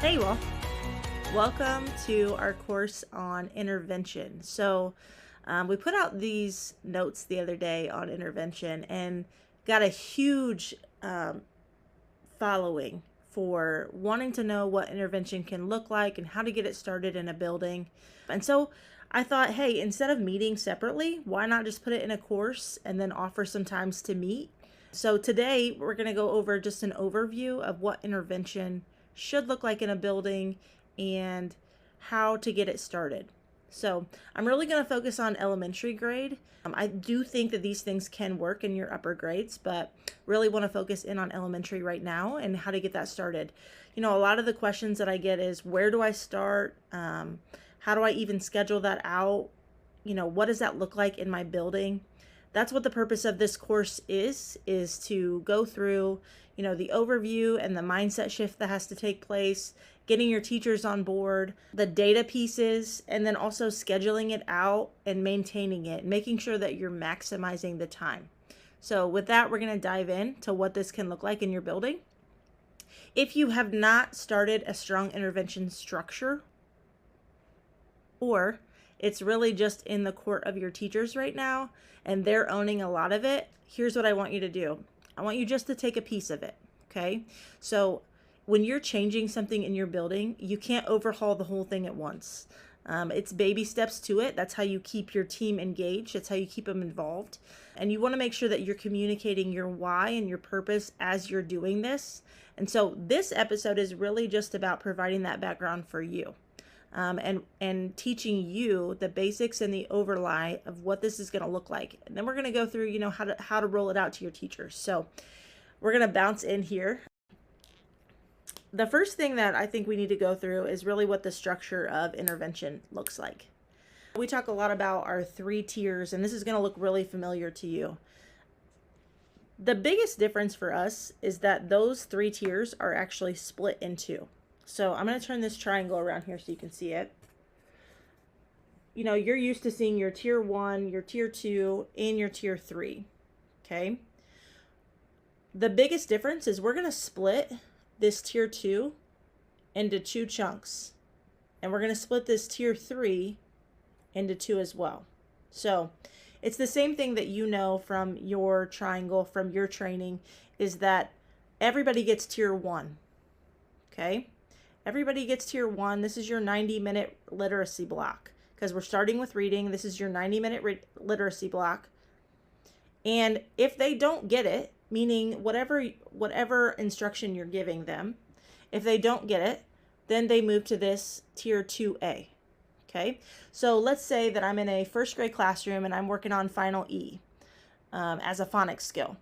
Hey, you all. Welcome to our course on intervention. We put out these notes the other day on intervention and got a huge following for wanting to know what intervention can look like and how to get it started in a building. And so I thought, hey, instead of meeting separately, why not just put it in a course and then offer some times to meet? So today we're going to go over just an overview of what intervention should look like in a building and how to get it started. So I'm really going to focus on elementary grade. I do think that these things can work in your upper grades, but really want to focus in on elementary right now and how to get that started. You know, a lot of the questions that I get is, where do I start? How do I even schedule that out? You know, what does that look like in my building? That's what the purpose of this course is to go through, you know, the overview and the mindset shift that has to take place, getting your teachers on board, the data pieces, and then also scheduling it out and maintaining it, making sure that you're maximizing the time. So with that, we're going to dive in to what this can look like in your building. If you have not started a strong intervention structure, or it's really just in the court of your teachers right now and they're owning a lot of it, here's what I want you to do. I want you just to take a piece of it, okay? So when you're changing something in your building, you can't overhaul the whole thing at once. It's baby steps to it. That's how you keep your team engaged. That's how you keep them involved. And you want to make sure that you're communicating your why and your purpose as you're doing this. And so this episode is really just about providing that background for you. And teaching you the basics and the overlay of what this is going to look like. And then we're going to go through, you know, how to roll it out to your teachers. So we're going to bounce in here. The first thing that I think we need to go through is really what the structure of intervention looks like. We talk a lot about our 3 tiers, and this is going to look really familiar to you. The biggest difference for us is that those 3 tiers are actually split in 2. So I'm going to turn this triangle around here so you can see it. You know, you're used to seeing your tier 1, your tier 2, and your tier 3. Okay. The biggest difference is we're going to split this tier 2 into 2 chunks. And we're going to split this tier 3 into 2 as well. So it's the same thing that you know from your triangle, from your training, is that everybody gets tier 1. Okay. Everybody gets tier 1. This is your 90-minute literacy block because we're starting with reading. This is your 90-minute literacy block. And if they don't get it, meaning whatever instruction you're giving them, if they don't get it, then they move to this tier 2A. Okay, so let's say that I'm in a first grade classroom and I'm working on Final E as a phonics skill,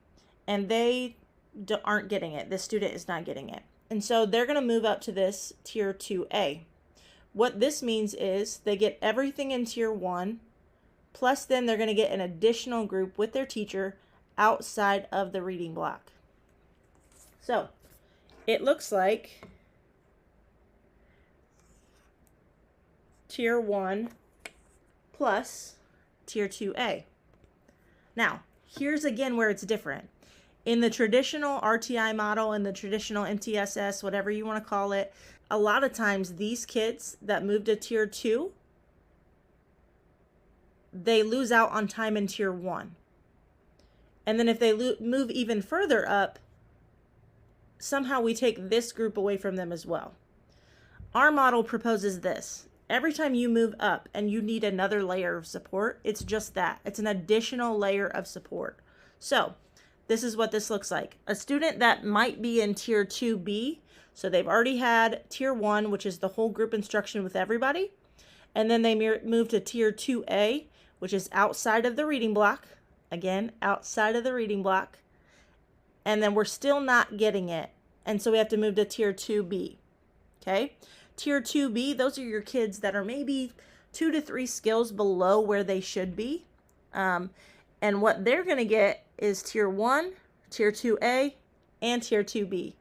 and they aren't getting it. This student is not getting it. And so they're going to move up to this tier 2A. What this means is they get everything in tier 1, plus then they're going to get an additional group with their teacher outside of the reading block. So it looks like tier 1 plus tier 2A. Now, here's again where it's different. In the traditional RTI model, in the traditional MTSS, whatever you want to call it, a lot of times these kids that move to tier 2, they lose out on time in tier 1. And then if they move even further up, somehow we take this group away from them as well. Our model proposes this. Every time you move up and you need another layer of support, it's just that. It's an additional layer of support. So this is what this looks like. A student that might be in tier 2B, so they've already had tier 1, which is the whole group instruction with everybody, and then they move to tier 2A, which is outside of the reading block. Again, outside of the reading block. And then we're still not getting it, and so we have to move to tier 2B. Okay? Tier 2B, those are your kids that are maybe 2 to 3 skills below where they should be. And what they're going to get is tier 1, tier 2A, and tier 2B.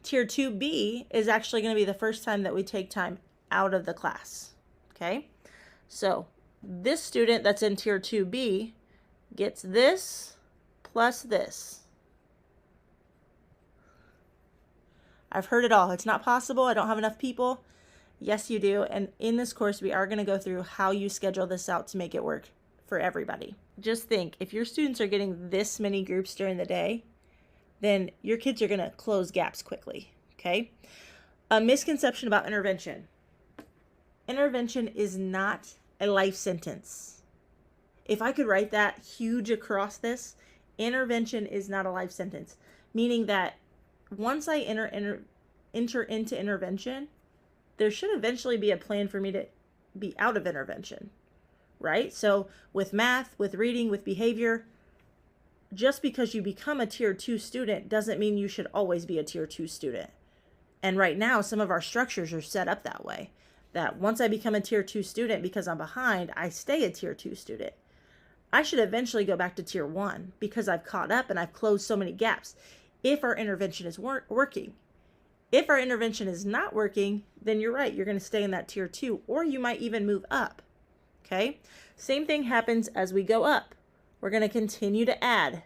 Tier 2B is actually going to be the first time that we take time out of the class. Okay? So this student that's in tier 2B gets this plus this. I've heard it all. It's not possible. I don't have enough people. Yes, you do. And in this course, we are going to go through how you schedule this out to make it work for everybody. Just think, if your students are getting this many groups during the day, then your kids are going to close gaps quickly, okay? A misconception about intervention. Intervention is not a life sentence. If I could write that huge across this, intervention is not a life sentence, meaning that once I enter into intervention, there should eventually be a plan for me to be out of intervention, right? So with math, with reading, with behavior, just because you become a tier 2 student doesn't mean you should always be a tier 2 student. And right now, some of our structures are set up that way, that once I become a tier 2 student because I'm behind, I stay a tier 2 student. I should eventually go back to tier 1 because I've caught up and I've closed so many gaps if our intervention is working. If our intervention is not working, then you're right, you're going to stay in that tier 2, or you might even move up, okay? Same thing happens as we go up. We're going to continue to add.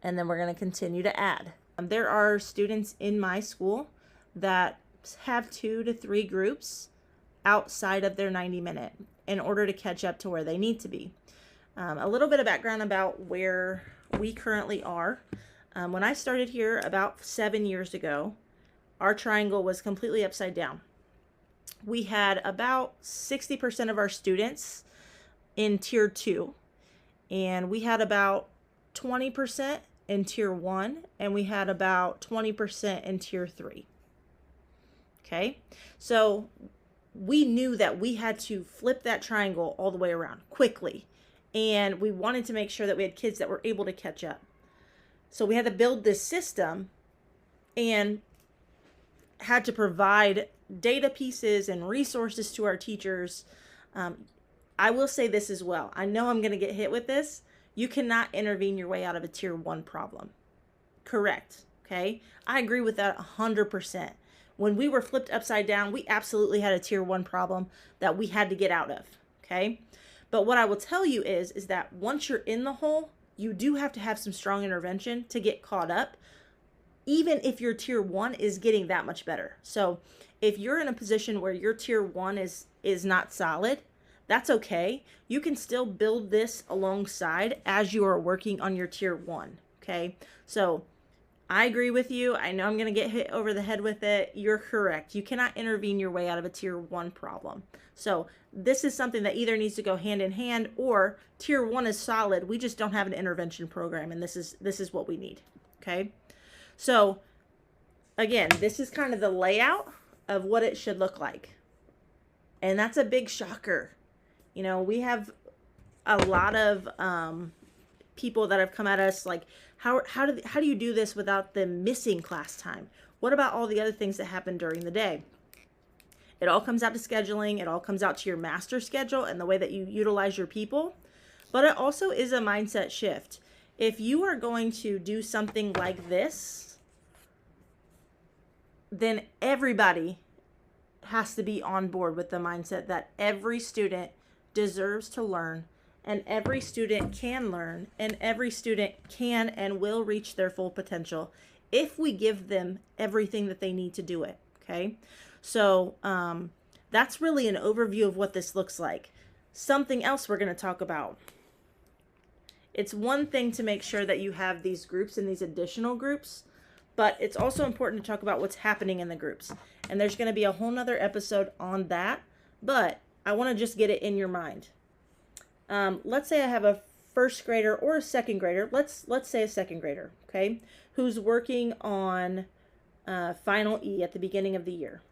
And then we're going to continue to add. There are students in my school that have 2 to 3 groups outside of their 90-minute in order to catch up to where they need to be. A little bit of background about where we currently are. When I started here about 7 years ago, our triangle was completely upside down. We had about 60% of our students in tier 2, and we had about 20% in tier 1, and we had about 20% in tier 3. Okay, so we knew that we had to flip that triangle all the way around quickly, and we wanted to make sure that we had kids that were able to catch up. So we had to build this system and had to provide data pieces and resources to our teachers. I will say this as well. I know I'm going to get hit with this. You cannot intervene your way out of a tier 1 problem. Correct. Okay. I agree with that 100%. When we were flipped upside down, we absolutely had a tier 1 problem that we had to get out of. Okay. But what I will tell you is that once you're in the hole, you do have to have some strong intervention to get caught up, even if your tier 1 is getting that much better. So if you're in a position where your tier 1 is not solid, that's okay. You can still build this alongside as you are working on your tier 1, okay? So I agree with you. I know I'm going to get hit over the head with it. You're correct. You cannot intervene your way out of a tier 1 problem. So this is something that either needs to go hand in hand, or tier 1 is solid. We just don't have an intervention program, and this is what we need, okay? So again, this is kind of the layout of what it should look like. And that's a big shocker. You know, we have a lot of people that have come at us like, how do you do this without them missing class time? What about all the other things that happen during the day? It all comes out to scheduling. It all comes out to your master schedule and the way that you utilize your people. But it also is a mindset shift. If you are going to do something like this, then everybody has to be on board with the mindset that every student deserves to learn, and every student can learn, and every student can and will reach their full potential if we give them everything that they need to do it, okay? So that's really an overview of what this looks like. Something else we're going to talk about. It's one thing to make sure that you have these groups and these additional groups, but it's also important to talk about what's happening in the groups. And there's going to be a whole nother episode on that, but I want to just get it in your mind. Let's say I have a first grader or a second grader. Let's say a second grader, okay, who's working on Final E at the beginning of the year.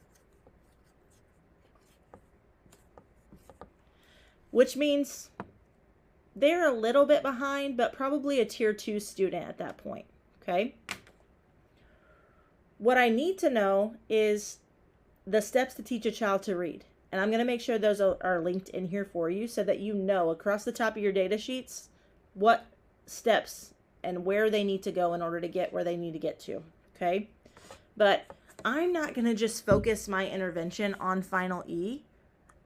Which means they're a little bit behind, but probably a tier 2 student at that point, okay? What I need to know is the steps to teach a child to read. And I'm going to make sure those are linked in here for you so that you know across the top of your data sheets what steps and where they need to go in order to get where they need to get to, okay? But I'm not going to just focus my intervention on Final E.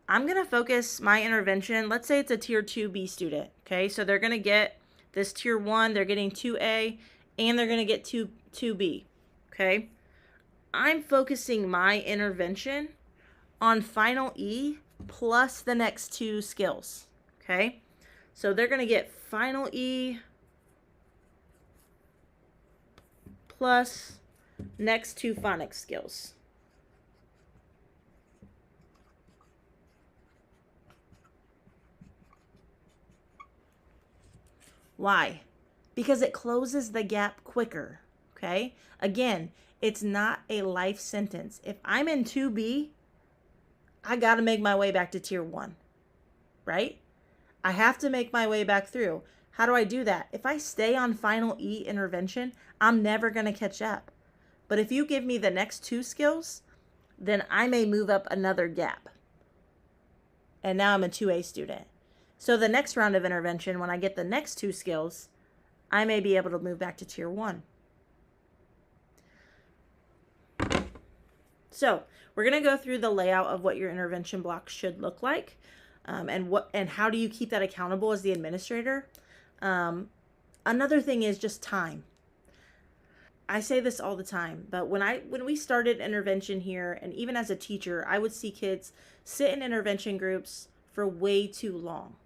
I'm going to focus my intervention, let's say it's a tier 2B student, okay? So they're going to get this tier 1, they're getting 2A, and they're going to get 2B. okay? I'm focusing my intervention on final E plus the next two skills, okay? So they're going to get final E plus next two phonics skills. Why? Because it closes the gap quicker, okay? Again, it's not a life sentence. If I'm in 2B, I got to make my way back to tier 1, right? I have to make my way back through. How do I do that? If I stay on final E intervention, I'm never going to catch up. But if you give me the next two skills, then I may move up another gap. And now I'm a 2A student. So the next round of intervention, when I get the next two skills, I may be able to move back to tier 1. So we're going to go through the layout of what your intervention block should look like, and how do you keep that accountable as the administrator. Another thing is just time. I say this all the time, but when we started intervention here, and even as a teacher, I would see kids sit in intervention groups for way too long.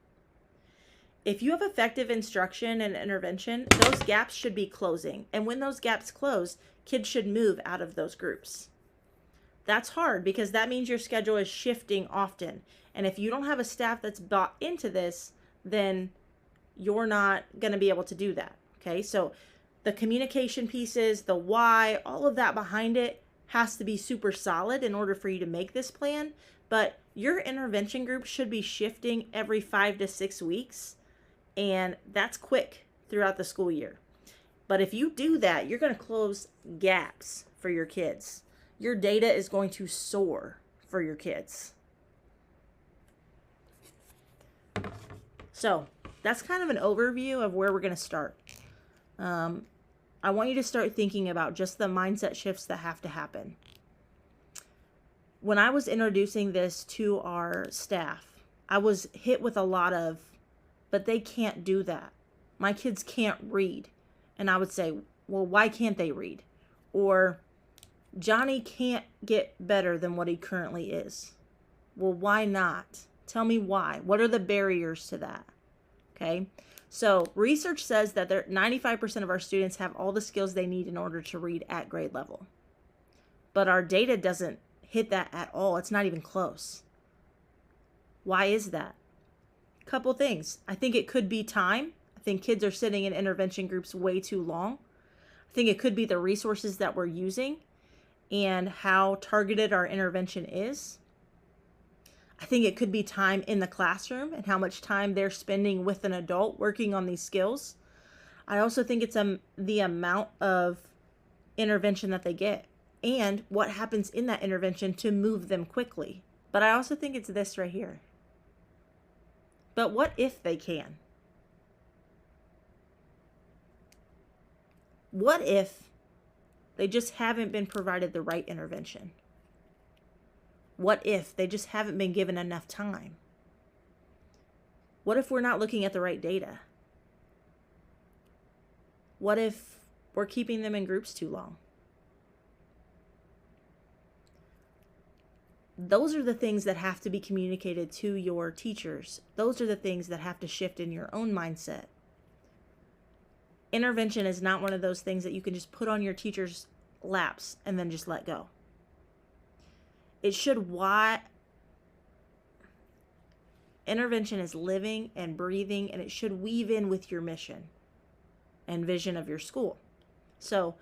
If you have effective instruction and intervention, those gaps should be closing. And when those gaps close, kids should move out of those groups. That's hard because that means your schedule is shifting often. And if you don't have a staff that's bought into this, then you're not going to be able to do that. Okay, so the communication pieces, the why, all of that behind it has to be super solid in order for you to make this plan. But your intervention group should be shifting every 5 to 6 weeks. And that's quick throughout the school year. But if you do that, you're going to close gaps for your kids. Your data is going to soar for your kids. So that's kind of an overview of where we're going to start. I want you to start thinking about just the mindset shifts that have to happen. When I was introducing this to our staff, I was hit with a lot of, but they can't do that. My kids can't read. And I would say, well, why can't they read? Or Johnny can't get better than what he currently is. Well, why not? Tell me why. What are the barriers to that? Okay. So research says that 95% of our students have all the skills they need in order to read at grade level. But our data doesn't hit that at all. It's not even close. Why is that? Couple things. I think it could be time. I think kids are sitting in intervention groups way too long. I think it could be the resources that we're using and how targeted our intervention is. I think it could be time in the classroom and how much time they're spending with an adult working on these skills. I also think it's the amount of intervention that they get and what happens in that intervention to move them quickly. But I also think it's this right here. But what if they can? What if they just haven't been provided the right intervention? What if they just haven't been given enough time? What if we're not looking at the right data? What if we're keeping them in groups too long? Those are the things that have to be communicated to your teachers. Those are the things that have to shift in your own mindset. Intervention is not one of those things that you can just put on your teacher's laps and then just let go. Intervention is living and breathing, and it should weave in with your mission and vision of your school. So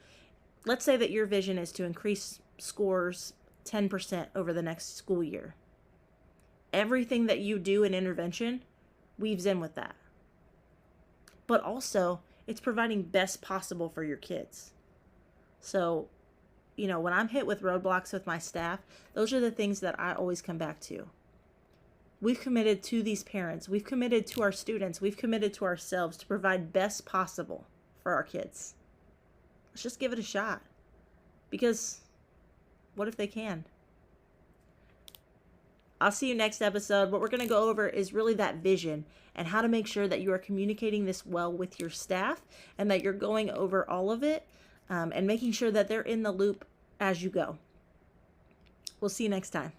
let's say that your vision is to increase scores 10% over the next school year. Everything that you do in intervention weaves in with that. But also, it's providing best possible for your kids. So, when I'm hit with roadblocks with my staff, those are the things that I always come back to. We've committed to these parents. We've committed to our students. We've committed to ourselves to provide best possible for our kids. Let's just give it a shot. Because what if they can? I'll see you next episode. What we're going to go over is really that vision and how to make sure that you are communicating this well with your staff and that you're going over all of it and making sure that they're in the loop as you go. We'll see you next time.